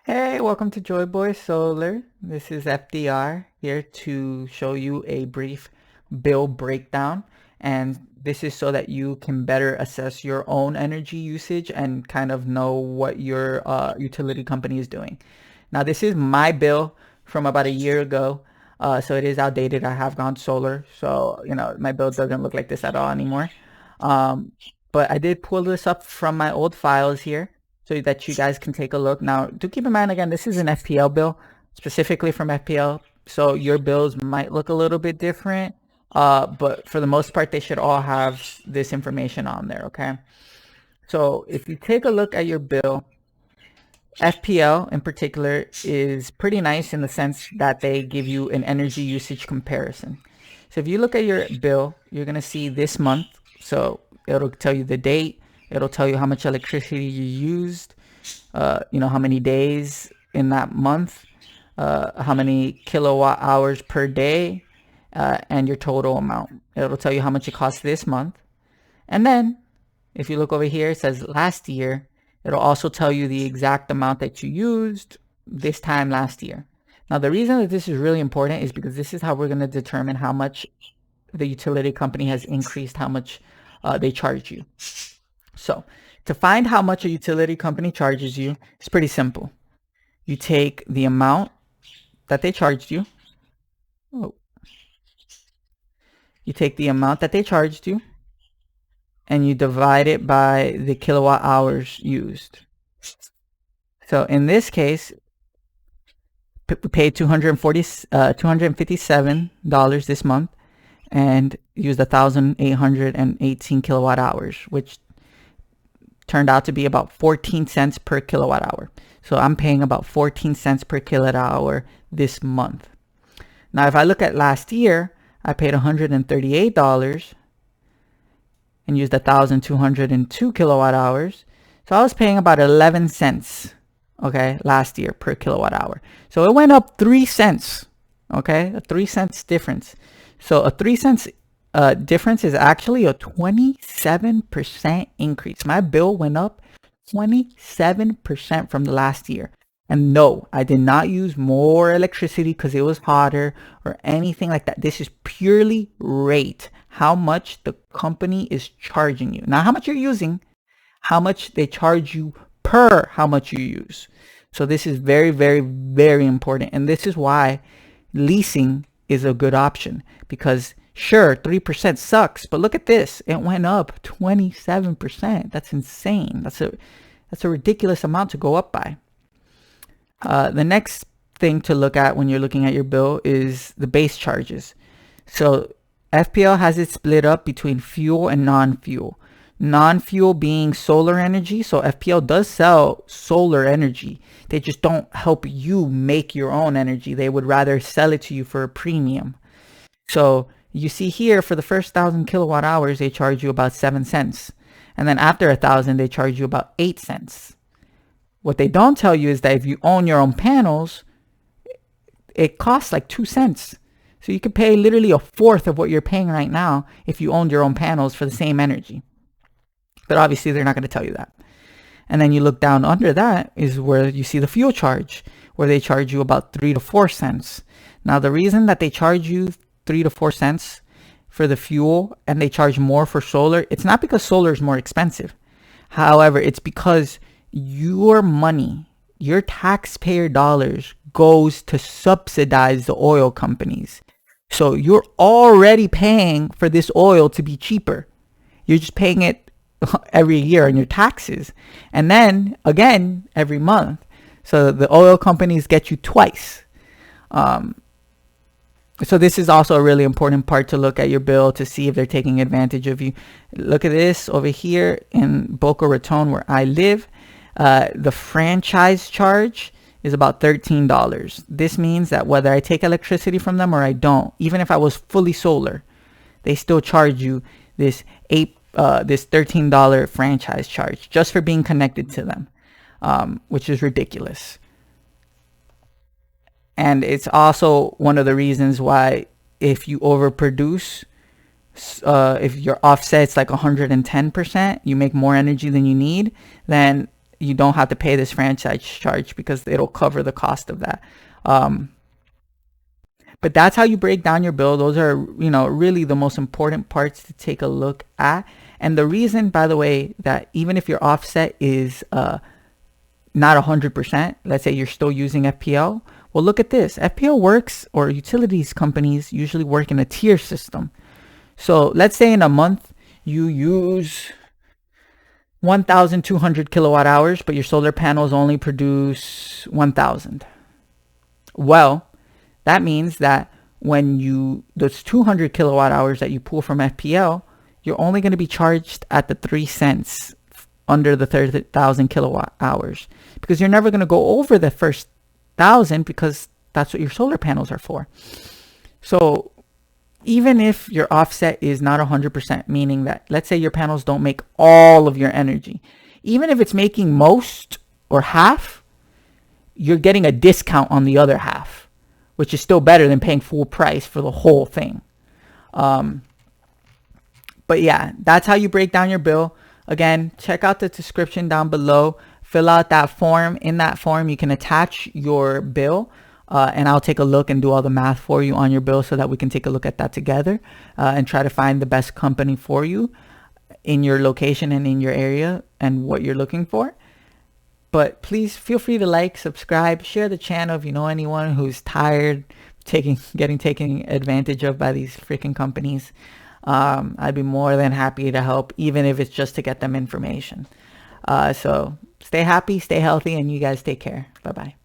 Hey, welcome to Joy Boy Solar. This is FDR here to show you a brief bill breakdown. And this is so that you can better assess your own energy usage and kind of know what your utility company is doing. Now, this is my bill from about a year ago. So it is outdated. I have gone solar. So, my bill doesn't look like this at all anymore. Um, but I did pull this up from my old files here so that you guys can take a look. Now, do keep in mind again, this is an FPL bill specifically from FPL, so your bills might look a little bit different. But for the most part, they should all have this information on there. Okay. So if you take a look at your bill, FPL in particular is pretty nice in the sense that they give you an energy usage comparison. So if you look at your bill, you're gonna see this month. So it'll tell you the date. It'll tell you how much electricity you used. How many days in that month. How many kilowatt hours per day, and your total amount. It'll tell you how much it costs this month. And then if you look over here, it says last year. It'll also tell you the exact amount that you used this time last year. Now, the reason that this is really important is because this is how we're going to determine how much the utility company has increased how much they charge you. So to find how much a utility company charges you, it's pretty simple. You take the amount that they charged you. Oh, you take the amount that they charged you and you divide it by the kilowatt hours used. So in this case, we paid $257 this month and used 1,818 kilowatt hours, which turned out to be about 14 cents per kilowatt hour. So I'm paying about 14 cents per kilowatt hour this month. Now, if I look at last year, I paid $138 and used 1,202 kilowatt hours. So I was paying about 11 cents, okay, last year per kilowatt hour. So it went up 3 cents, okay, a 3 cents difference. So a 3 cents difference is actually a 27% increase. My bill went up 27% from the last year. And no, I did not use more electricity because it was hotter or anything like that. This is purely rate, how much the company is charging you. Not how much you're using, how much they charge you per how much you use. So this is very, very, very important. And this is why leasing is a good option, because sure, 3% sucks, but look at this. It went up 27%. That's insane. That's a ridiculous amount to go up by. The next thing to look at when you're looking at your bill is the base charges. So FPL has it split up between fuel and non-fuel. Non-fuel being solar energy. So FPL does sell solar energy. They just don't help you make your own energy. They would rather sell it to you for a premium. So you see here, for the first 1,000 kilowatt hours, they charge you about 7 cents. And then after 1,000, they charge you about 8 cents. What they don't tell you is that if you own your own panels, it costs like 2 cents. So you could pay literally a fourth of what you're paying right now if you owned your own panels for the same energy. But obviously, they're not going to tell you that. And then you look down under that is where you see the fuel charge, where they charge you about 3 to 4 cents. Now, the reason that they charge you 3 to 4 cents for the fuel and they charge more for solar, it's not because solar is more expensive. However, it's because your money, your taxpayer dollars, goes to subsidize the oil companies. So you're already paying for this oil to be cheaper. You're just paying it every year in your taxes. And then again, every month. So the oil companies get you twice. So this is also a really important part to look at your bill to see if they're taking advantage of you. Look at this over here in Boca Raton, where I live. The franchise charge is about $13. This means that whether I take electricity from them or I don't, even if I was fully solar, they still charge you this $13 franchise charge just for being connected to them, which is ridiculous. And it's also one of the reasons why if you overproduce, if your offset's like 110%, you make more energy than you need, then you don't have to pay this franchise charge because it'll cover the cost of that. Um, but that's how you break down your bill. Those are, really the most important parts to take a look at. And the reason, by the way, that even if your offset is not 100%, let's say you're still using FPL, well, look at this. FPL works, or utilities companies usually work in a tier system. So let's say in a month you use 1,200 kilowatt hours, but your solar panels only produce 1,000. Well, that means that when those 200 kilowatt hours that you pull from FPL, you're only going to be charged at the 3 cents under the 30,000 kilowatt hours, because you're never going to go over the first 1,000, because that's what your solar panels are for. So even if your offset is not 100%, meaning that, let's say your panels don't make all of your energy, even if it's making most or half, you're getting a discount on the other half, which is still better than paying full price for the whole thing. But yeah, that's how you break down your bill. Again, check out the description down below. Fill out that form. In that form, you can attach your bill, and I'll take a look and do all the math for you on your bill so that we can take a look at that together, and try to find the best company for you in your location and in your area and what you're looking for. But please feel free to like, subscribe, share the channel if you know anyone who's tired getting taken advantage of by these freaking companies. I'd be more than happy to help, even if it's just to get them information. So stay happy, stay healthy, and you guys take care. Bye-bye.